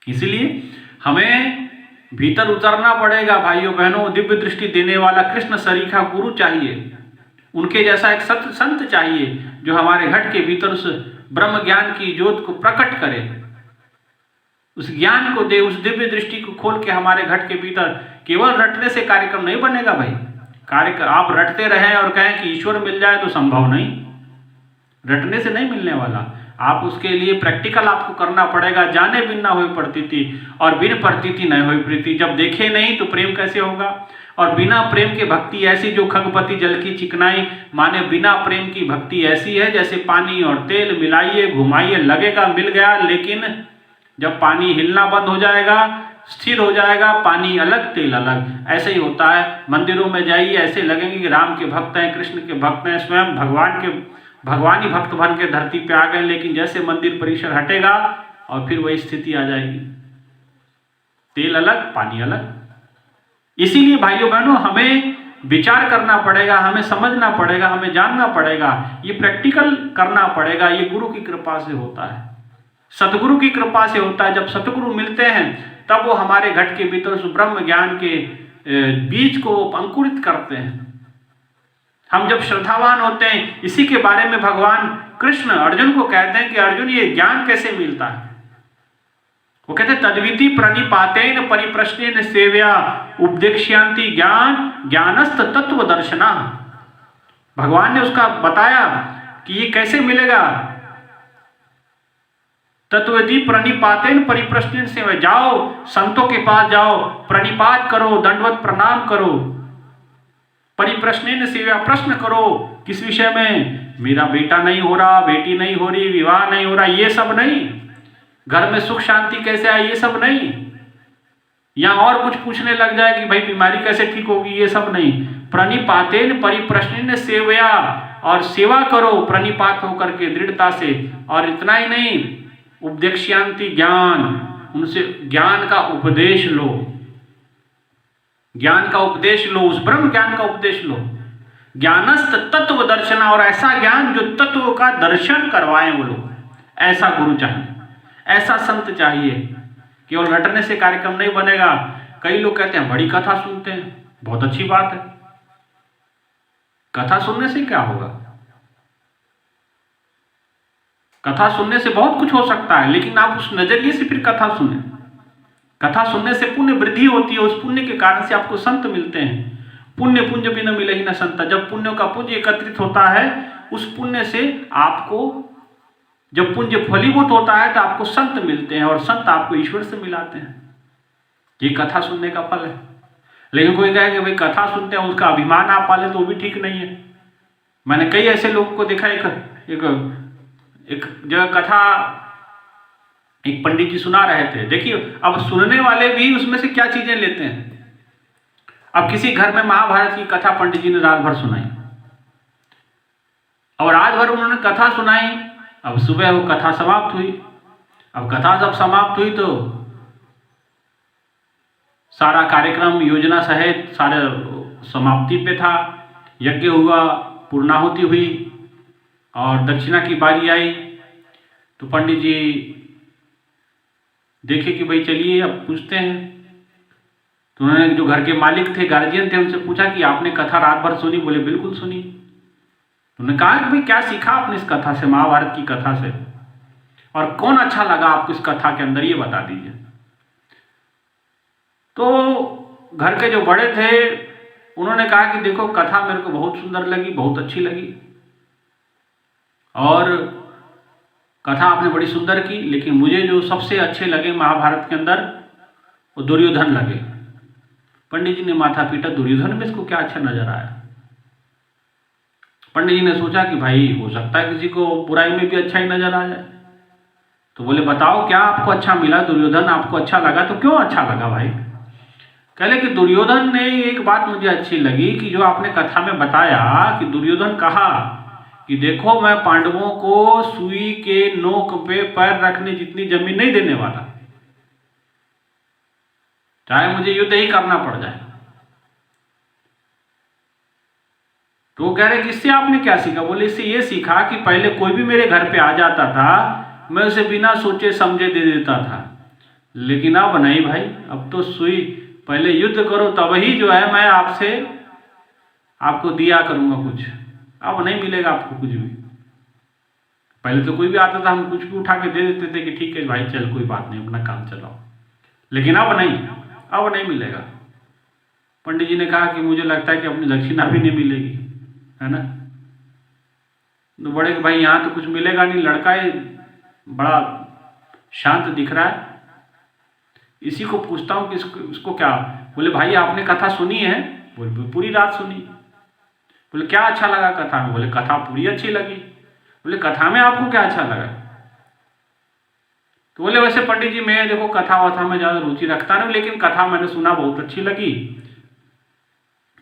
इसलिए हमें भीतर उतरना पड़ेगा भाइयों बहनों। दिव्य दृष्टि देने वाला कृष्ण सरीखा गुरु चाहिए, उनके जैसा एक सत्य संत चाहिए, जो हमारे घट के भीतर उस ब्रह्म ज्ञान की ज्योत को प्रकट करे, उस ज्ञान को दे, उस दिव्य दृष्टि को खोल के हमारे घट के भीतर। केवल रटने से कार्यक्रम नहीं बनेगा भाई। आप रटते रहें और कहें कि ईश्वर मिल जाए तो संभव नहीं, रटने से नहीं मिलने वाला। आप उसके लिए प्रैक्टिकल आपको करना पड़ेगा। जाने बिन ना होए प्रतीति, और बिन प्रतीति न होए प्रीति। जब देखे नहीं तो प्रेम कैसे होगा? और बिना प्रेम के भक्ति ऐसी जो खगपति जल की चिकनाई, माने बिना प्रेम की भक्ति ऐसी है जैसे पानी और तेल मिलाइए, घुमाइए, लगेगा मिल गया, लेकिन जब पानी हिलना बंद हो जाएगा, स्थिर हो जाएगा, पानी अलग तेल अलग। ऐसे ही होता है। मंदिरों में जाइए, ऐसे लगेंगे कि राम के भक्त हैं, कृष्ण के भक्त हैं, स्वयं भगवानी भक्त बन के धरती पे आ गए, लेकिन जैसे मंदिर परिसर हटेगा और फिर वही स्थिति आ जाएगी, तेल अलग पानी अलग। इसीलिए भाइयों बहनों, हमें विचार करना पड़ेगा, हमें समझना पड़ेगा, हमें जानना पड़ेगा, ये प्रैक्टिकल करना पड़ेगा। ये गुरु की कृपा से होता है, सतगुरु की कृपा से होता है। जब सतगुरु मिलते हैं तब वो हमारे घट के भीतर उस ब्रह्म ज्ञान के बीज को अंकुरित करते हैं। हम जब श्रद्धावान होते हैं, इसी के बारे में भगवान कृष्ण अर्जुन को कहते हैं कि अर्जुन ये ज्ञान कैसे मिलता है। वो कहते हैं तद्विति प्रणिपातेन परिप्रश्नेन सेव्या उपदेक्ष्यांति ज्ञान ज्ञानस्थ तत्व दर्शना। भगवान ने उसका बताया कि ये कैसे मिलेगा। तत्वति प्रणिपातेन परिप्रश्नेन सेव्या, जाओ संतों के पास जाओ, प्रणिपात करो, दंडवत प्रणाम करो, परिप्रश्नेन सेव्या, प्रश्न करो। किस विषय में? मेरा बेटा नहीं हो रहा, बेटी नहीं हो रही, विवाह नहीं हो रहा, ये सब नहीं। घर में सुख शांति कैसे आए, ये सब नहीं। या और कुछ पूछने लग जाए कि भाई बीमारी कैसे ठीक होगी, ये सब नहीं। प्रणिपातेन परिप्रश्नेन सेवया, और सेवा करो प्रणिपात होकर के दृढ़ता से। और इतना ही नहीं, उपदेक्ष्यांति ज्ञान, उनसे ज्ञान का उपदेश लो, ज्ञान का उपदेश लो, उस ब्रह्म ज्ञान का उपदेश लो। ज्ञानस्थ तत्व दर्शना, और ऐसा ज्ञान जो तत्व का दर्शन करवाए वो लोग, ऐसा गुरु चाहिए, ऐसा संत चाहिए। केवल रटने से कार्यक्रम नहीं बनेगा। कई लोग कहते हैं बड़ी कथा सुनते हैं, बहुत अच्छी बात है, कथा सुनने से क्या होगा? कथा सुनने से बहुत कुछ हो सकता है, लेकिन आप उस नजरिए से फिर कथा सुने। कथा सुनने से पुण्य वृद्धि होती है, उस पुण्य के कारण से आपको संत मिलते हैं। पुण्य पुंज भी न मिले ही न संत। जब पुण्यों का पुंज एकत्रित होता है, उस पुण्य से आपको, जब पुंज फलीभूत होता है तो आपको संत मिलते हैं, और संत आपको ईश्वर से मिलाते हैं। ये कथा सुनने का फल है। लेकिन कोई कहे कि भाई कथा सुनते हैं उसका अभिमान आप पाले, तो वो भी ठीक नहीं है। मैंने कई ऐसे लोगों को देखा, एक जगह कथा एक पंडित जी सुना रहे थे। देखिए, अब सुनने वाले भी उसमें से क्या चीजें लेते हैं। अब किसी घर में महाभारत की कथा पंडित जी ने रात भर सुनाई, और रात भर उन्होंने कथा सुनाई। अब सुबह वो कथा समाप्त हुई। अब कथा जब समाप्त हुई तो सारा कार्यक्रम योजना सहित सारे समाप्ति पे था। यज्ञ हुआ, पूर्णाहुति हुई, और दक्षिणा की बारी आई। तो पंडित जी देखे कि भाई चलिए अब पूछते हैं। तो उन्होंने, जो घर के मालिक थे, गार्जियन थे, उनसे पूछा कि आपने कथा रात भर सुनी? बोले बिल्कुल सुनी। उन्होंने कहा कि भाई क्या सीखा आपने इस कथा से, महाभारत की कथा से, और कौन अच्छा लगा आपको इस कथा के अंदर, ये बता दीजिए। तो घर के जो बड़े थे उन्होंने कहा कि देखो, कथा मेरे को बहुत सुंदर लगी, बहुत अच्छी लगी, और कथा आपने बड़ी सुंदर की, लेकिन मुझे जो सबसे अच्छे लगे महाभारत के अंदर वो दुर्योधन लगे। पंडित जी ने माथा पीटा, दुर्योधन में इसको क्या अच्छा नजर आया? पंडित जी ने सोचा कि भाई हो सकता है किसी को बुराई में भी अच्छा ही नजर आ जाए। तो बोले बताओ क्या आपको अच्छा मिला? दुर्योधन आपको अच्छा लगा, तो क्यों अच्छा लगा भाई? कहले कि दुर्योधन ने एक बात मुझे अच्छी लगी कि जो आपने कथा में बताया कि दुर्योधन कहा कि देखो, मैं पांडवों को सुई के नोक पे पैर रखने जितनी जमीन नहीं देने वाला, चाहे मुझे युद्ध ही करना पड़ जाए। तो वो कह रहे कि इससे आपने क्या सीखा? बोले इससे ये सीखा कि पहले कोई भी मेरे घर पे आ जाता था, मैं उसे बिना सोचे समझे दे देता था, लेकिन अब नहीं भाई। अब तो सुई, पहले युद्ध करो तब ही जो है मैं आपसे आपको दिया करूंगा कुछ। अब नहीं मिलेगा आपको कुछ भी। पहले तो कोई भी आता था, हम कुछ भी उठा के दे देते थे कि ठीक है भाई चल, कोई बात नहीं, अपना काम चलाओ, लेकिन अब नहीं, अब नहीं मिलेगा। पंडित जी ने कहा कि मुझे लगता है कि अपनी दक्षिणा भी नहीं मिलेगी, है ना। तो बड़े कि भाई यहाँ तो कुछ मिलेगा नहीं, लड़का ये बड़ा शांत दिख रहा है, इसी को पूछता हूँ कि इसको क्या। बोले भाई आपने कथा सुनी है? बोले पूरी रात सुनी। बोले क्या अच्छा लगा कथा में? बोले कथा पूरी अच्छी लगी। बोले कथा में आपको क्या अच्छा लगा? तो बोले वैसे पंडित जी मैं देखो कथा वथा में ज़्यादा रुचि रखता नहीं, लेकिन कथा मैंने सुना बहुत अच्छी लगी।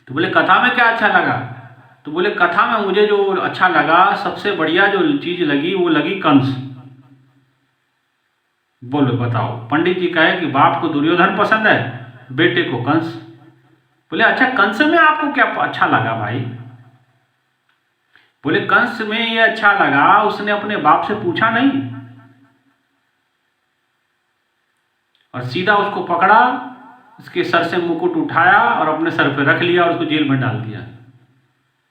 तो बोले कथा में क्या अच्छा लगा? तो बोले कथा में मुझे जो अच्छा लगा, सबसे बढ़िया जो चीज़ लगी वो लगी कंस। बोलो बताओ। पंडित जी कहे कि बाप को दुर्योधन पसंद है, बेटे को कंस। बोले अच्छा कंस में आपको क्या अच्छा लगा भाई? बोले कंस में ये अच्छा लगा, उसने अपने बाप से पूछा नहीं और सीधा उसको पकड़ा, उसके सर से मुकुट उठाया और अपने सर पे रख लिया और उसको जेल में डाल दिया।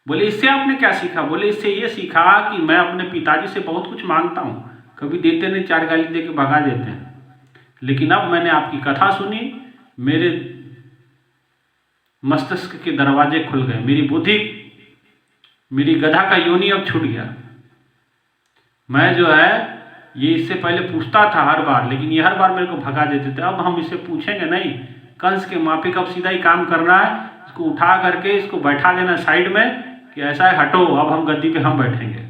बोले इससे आपने क्या सीखा? बोले इससे ये सीखा कि मैं अपने पिताजी से बहुत कुछ मांगता हूँ, कभी देते नहीं, 4 गाली दे के भगा देते हैं, लेकिन अब मैंने आपकी कथा सुनी, मेरे मस्तिष्क के दरवाजे खुल गए, मेरी बुद्धि, मेरी गधा का योनि अब छूट गया। मैं जो है ये इससे पहले पूछता था हर बार, लेकिन ये हर बार मेरे को भगा देते थे। अब हम इससे पूछेंगे नहीं, कंस के माफिक अब सीधा ही काम करना है, इसको उठा करके इसको बैठा देना साइड में कि ऐसा है हटो, अब हम गद्दी पे हम बैठेंगे।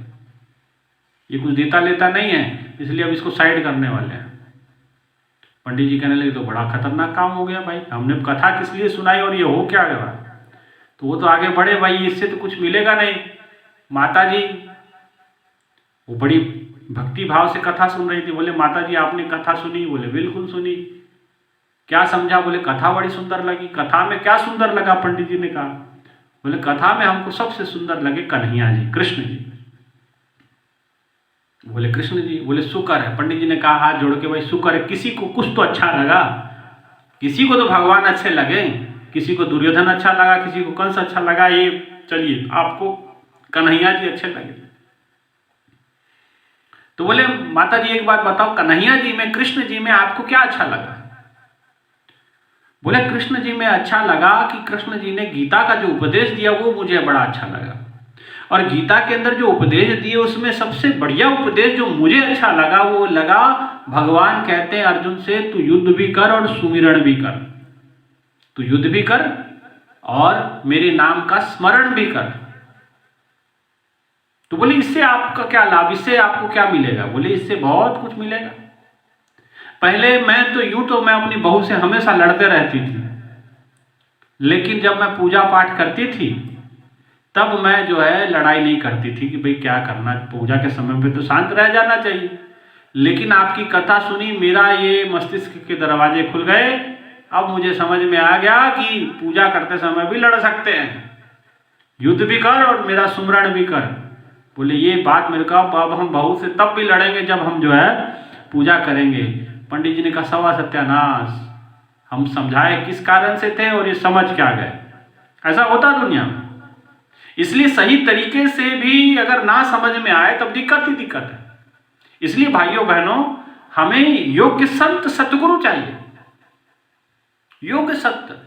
ये कुछ देता लेता नहीं है, इसलिए अब इसको साइड करने वाले हैं। पंडित जी कहने लगे तो बड़ा खतरनाक काम हो गया भाई, हमने कथा किस लिए सुनाई और ये हो क्या गया? तो वो तो आगे बढ़े, भाई इससे तो कुछ मिलेगा नहीं। माता जी वो बड़ी भक्ति भाव से कथा सुन रही थी। बोले माता जी आपने कथा सुनी? बोले बिल्कुल सुनी। क्या समझा? बोले कथा बड़ी सुंदर लगी। कथा में क्या सुंदर लगा? पंडित जी ने कहा। बोले कथा में हमको सबसे सुंदर लगे कन्हैया जी, कृष्ण जी। बोले कृष्ण जी? बोले शुक्र है। पंडित जी ने कहा हाथ जोड़ के, भाई शुक्र है, किसी को कुछ तो अच्छा लगा। किसी को तो भगवान अच्छे लगे, किसी को दुर्योधन अच्छा लगा, किसी को कंस अच्छा लगा, ये चलिए आपको कन्हैया जी अच्छे लगे। तो बोले माता जी एक बात बताओ, कन्हैया जी में, कृष्ण जी में आपको क्या अच्छा लगा? बोले कृष्ण जी में अच्छा लगा कि कृष्ण जी ने गीता का जो उपदेश दिया वो मुझे बड़ा अच्छा लगा। और गीता के अंदर जो उपदेश दिए उसमें सबसे बढ़िया उपदेश जो मुझे अच्छा लगा वो लगा, भगवान कहते हैं अर्जुन से, तू युद्ध भी कर और सुमिरण भी कर। तू युद्ध भी कर और मेरे नाम का स्मरण भी कर। तो बोले इससे आपका क्या लाभ, इससे आपको क्या मिलेगा? बोले इससे बहुत कुछ मिलेगा। पहले मैं अपनी बहू से हमेशा लड़ते रहती थी, लेकिन जब मैं पूजा पाठ करती थी तब मैं जो है लड़ाई नहीं करती थी कि भाई क्या करना, पूजा के समय पे तो शांत रह जाना चाहिए। लेकिन आपकी कथा सुनी, मेरा ये मस्तिष्क के दरवाजे खुल गए। अब मुझे समझ में आ गया कि पूजा करते समय भी लड़ सकते हैं, युद्ध भी कर और मेरा सुमरण भी कर। बोले ये बात मेरे को, अब हम बहू से तब भी लड़ेंगे जब हम जो है पूजा करेंगे। पंडित जी ने कहा सवा सत्यानाश, हम समझाए किस कारण से थे और ये समझ क्या गए। ऐसा होता दुनिया में। इसलिए सही तरीके से भी अगर ना समझ में आए तब दिक्कत ही दिक्कत है। इसलिए भाइयों बहनों, हमें योग्य संत सतगुरु चाहिए, योग्य संत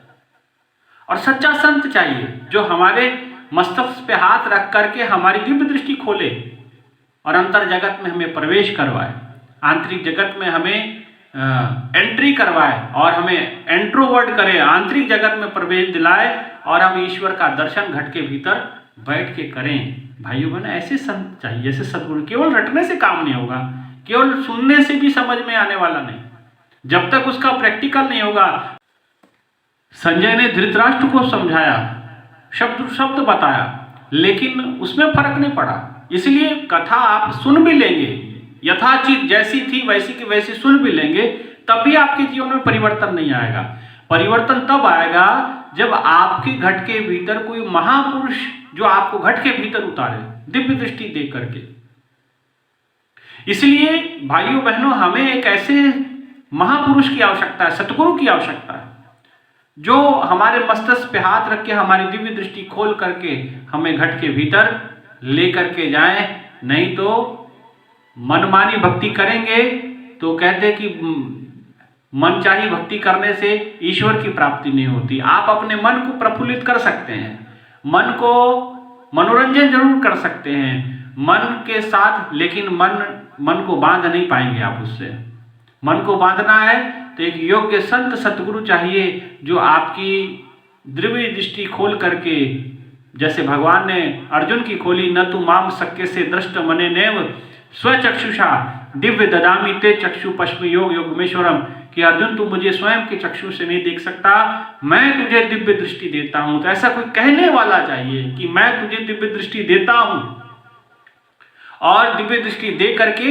और सच्चा संत चाहिए जो हमारे मस्तक पे हाथ रख करके हमारी दिव्य दृष्टि खोले और अंतर जगत में हमें प्रवेश करवाए, आंतरिक जगत में हमें एंट्री करवाए और हमें एंट्रोवर्ट करे, आंतरिक जगत में प्रवेश दिलाए और हम ईश्वर का दर्शन घट के भीतर बैठ के करें। भाइयों बहनों, ऐसे संत चाहिए, ऐसे सदगुरु। केवल रटने से काम नहीं होगा, केवल सुनने से भी समझ में आने वाला नहीं, जब तक उसका प्रैक्टिकल नहीं होगा। संजय ने धृतराष्ट्र को समझाया, शब्द शब्द बताया, लेकिन उसमें फर्क नहीं पड़ा। इसलिए कथा आप सुन भी लेंगे, यथाचित जैसी थी वैसी की वैसी सुन भी लेंगे, तब भी आपके जीवन में परिवर्तन नहीं आएगा। परिवर्तन तब आएगा जब आपके घट के भीतर कोई महापुरुष जो आपको घट के भीतर उतारे, दिव्य दृष्टि दे करके। इसलिए भाइयों बहनों, हमें एक ऐसे महापुरुष की आवश्यकता है, सतगुरु की आवश्यकता है, जो हमारे मस्तिष्क पे हाथ रख के हमारी दिव्य दृष्टि खोल करके हमें घट के भीतर ले करके जाए। नहीं तो मनमानी भक्ति करेंगे तो कहते कि मनचाही भक्ति करने से ईश्वर की प्राप्ति नहीं होती। आप अपने मन को प्रफुल्लित कर सकते हैं, मन को मनोरंजन जरूर कर सकते हैं मन के साथ, लेकिन मन को बांध नहीं पाएंगे आप उससे। मन को बांधना है तो एक योग्य संत सतगुरु चाहिए जो आपकी दिव्य दृष्टि खोल करके, जैसे भगवान ने अर्जुन की खोली, न तु माम शक्य से दृष्ट मने नेव स्वचक्षुषा दिव्य ददामी ते चक्षु पश्चिम योग योगमेश्वरम, कि अर्जुन तू मुझे स्वयं के चक्षु से नहीं देख सकता, मैं तुझे दिव्य दृष्टि देता हूं। तो ऐसा कोई कहने वाला चाहिए कि मैं तुझे दिव्य दृष्टि देता हूं और दिव्य दृष्टि दे करके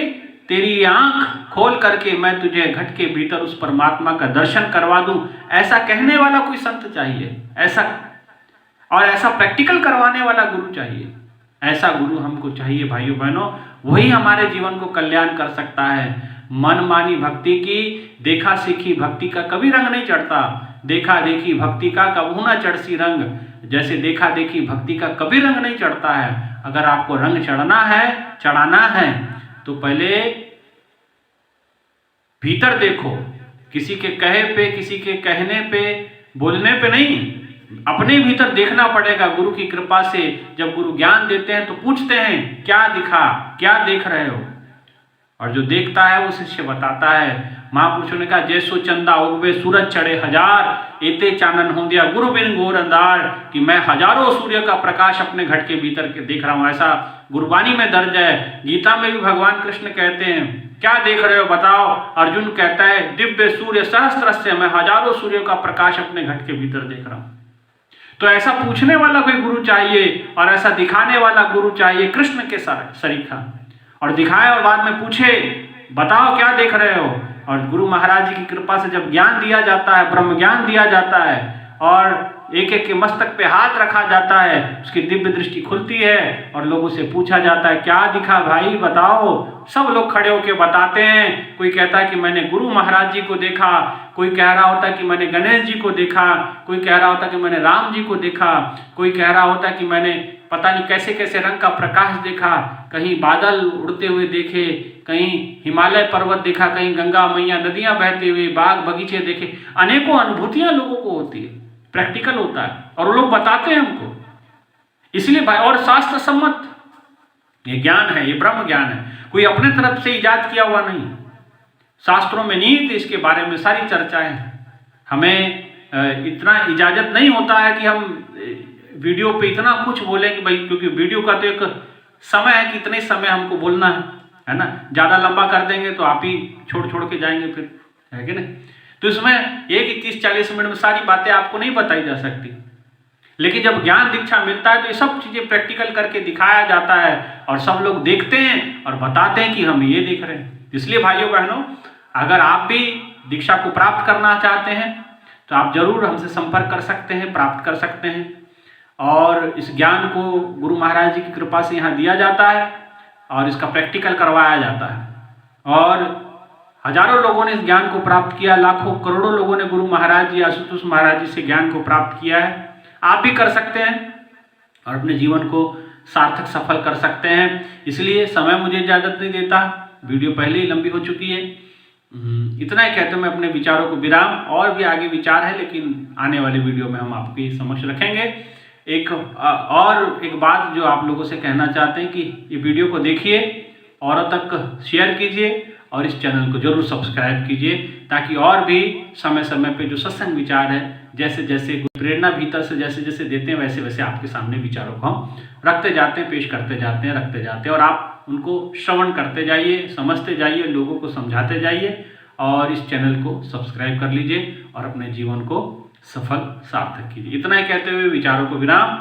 तेरी आंख खोल करके मैं तुझे घट के भीतर उस परमात्मा का दर्शन करवा दूं। ऐसा कहने वाला कोई संत चाहिए, ऐसा और ऐसा प्रैक्टिकल करवाने वाला गुरु चाहिए। ऐसा गुरु हमको चाहिए भाइयों बहनों, वही हमारे जीवन को कल्याण कर सकता है। मनमानी भक्ति की, देखा सीखी भक्ति का कभी रंग नहीं चढ़ता, देखा देखी भक्ति का कबू ना चढ़सी रंग। जैसे देखा देखी भक्ति का कभी रंग नहीं चढ़ता है। अगर आपको रंग चढ़ना है, चढ़ाना है, तो पहले भीतर देखो, किसी के कहे पे, किसी के कहने पे, बोलने पे नहीं, अपने भीतर देखना पड़ेगा। गुरु की कृपा से जब गुरु ज्ञान देते हैं तो पूछते हैं क्या दिखा, क्या देख रहे हो, और जो देखता है वो शिष्य बताता है। महापुरुषों ने कहा जैसो चंदा उगवे सूरज चढ़े हजार, एते चानन हो दिया गुरु बिन घोर अंधार, कि मैं हजारों सूर्य का प्रकाश अपने घट के भीतर के देख रहा हूं। ऐसा गुरबानी में दर्ज है। गीता में भी भगवान कृष्ण कहते हैं क्या देख रहे हो बताओ। अर्जुन कहता है दिव्य सूर्य सहस्त्र से, मैं हजारों सूर्यों का प्रकाश अपने घट के भीतर देख रहा हूं। तो ऐसा पूछने वाला कोई गुरु चाहिए और ऐसा दिखाने वाला गुरु चाहिए कृष्ण के सरीखा, और दिखाए और बाद में पूछे बताओ क्या देख रहे हो। और गुरु महाराज जी की कृपा से जब ज्ञान दिया जाता है, ब्रह्म ज्ञान दिया जाता है और एक एक के मस्तक पे हाथ रखा जाता है, उसकी दिव्य दृष्टि खुलती है और लोगों से पूछा जाता है क्या दिखा भाई बताओ। सब लोग खड़े होकर बताते हैं। कोई कहता है कि मैंने गुरु महाराज जी को देखा, कोई कह रहा होता है कि मैंने गणेश जी को देखा, कोई कह रहा होता है कि मैंने राम जी को देखा, कोई कह रहा होता है कि मैंने पता नहीं कैसे कैसे रंग का प्रकाश देखा, कहीं बादल उड़ते हुए देखे, कहीं हिमालय पर्वत देखा, कहीं गंगा मैया नदियां बहते हुए, बाग बगीचे देखे। अनेकों अनुभूतियां लोगों को होती है, प्रैक्टिकल होता है और वो लोग बताते हैं हमको। इसलिए भाई, और शास्त्र सम्मत ये ज्ञान है, ये ब्रह्म ज्ञान है, कोई अपने तरफ से इजाद किया हुआ नहीं। शास्त्रों में नीत इसके बारे में सारी चर्चाएं हैं। हमें इतना इजाजत नहीं होता है कि हम वीडियो पे इतना कुछ बोले कि भाई, क्योंकि वीडियो का तो एक समय है कि इतने समय हमको बोलना है ना। ज़्यादा लंबा कर देंगे तो आप ही छोड़ के जाएंगे फिर, है कि नहीं। तो इसमें एक 30-40 मिनट में सारी बातें आपको नहीं बताई जा सकती, लेकिन जब ज्ञान दीक्षा मिलता है तो ये सब चीज़ें प्रैक्टिकल करके दिखाया जाता है और सब लोग देखते हैं और बताते हैं कि हम ये देख रहे हैं। इसलिए भाइयों बहनों, अगर आप भी दीक्षा को प्राप्त करना चाहते हैं तो आप जरूर हमसे संपर्क कर सकते हैं, प्राप्त कर सकते हैं। और इस ज्ञान को गुरु महाराज जी की कृपा से यहाँ दिया जाता है और इसका प्रैक्टिकल करवाया जाता है और हजारों लोगों ने इस ज्ञान को प्राप्त किया, लाखों करोड़ों लोगों ने गुरु महाराज जी, आशुतोष महाराज जी से ज्ञान को प्राप्त किया है। आप भी कर सकते हैं और अपने जीवन को सार्थक सफल कर सकते हैं। इसलिए समय मुझे इजाज़त नहीं देता, वीडियो पहले ही लंबी हो चुकी है। इतना ही कहते मैं अपने विचारों को विराम, और भी आगे विचार है लेकिन आने वाले वीडियो में हम आपके समक्ष रखेंगे। एक बात जो आप लोगों से कहना चाहते हैं कि ये वीडियो को देखिए, औरों तक शेयर कीजिए और इस चैनल को जरूर सब्सक्राइब कीजिए, ताकि और भी समय समय पे जो सत्संग विचार है, जैसे जैसे प्रेरणा भीतर से जैसे जैसे देते हैं वैसे वैसे आपके सामने विचारों को हम रखते जाते हैं, पेश करते जाते हैं, रखते जाते हैं और आप उनको श्रवण करते जाइए, समझते जाइए, लोगों को समझाते जाइए और इस चैनल को सब्सक्राइब कर लीजिए और अपने जीवन को सफल सार्थक कीजिए। इतना ही कहते हुए विचारों को विराम।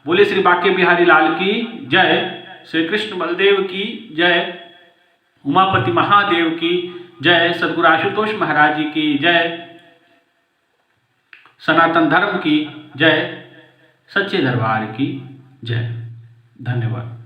बोले श्री बांके बिहारी लाल की जय, श्री कृष्ण बलदेव की जय, उमापति महादेव की जय, सद्गुरु आशुतोष महाराज जी की जय, सनातन धर्म की जय, सच्चे दरबार की जय। धन्यवाद।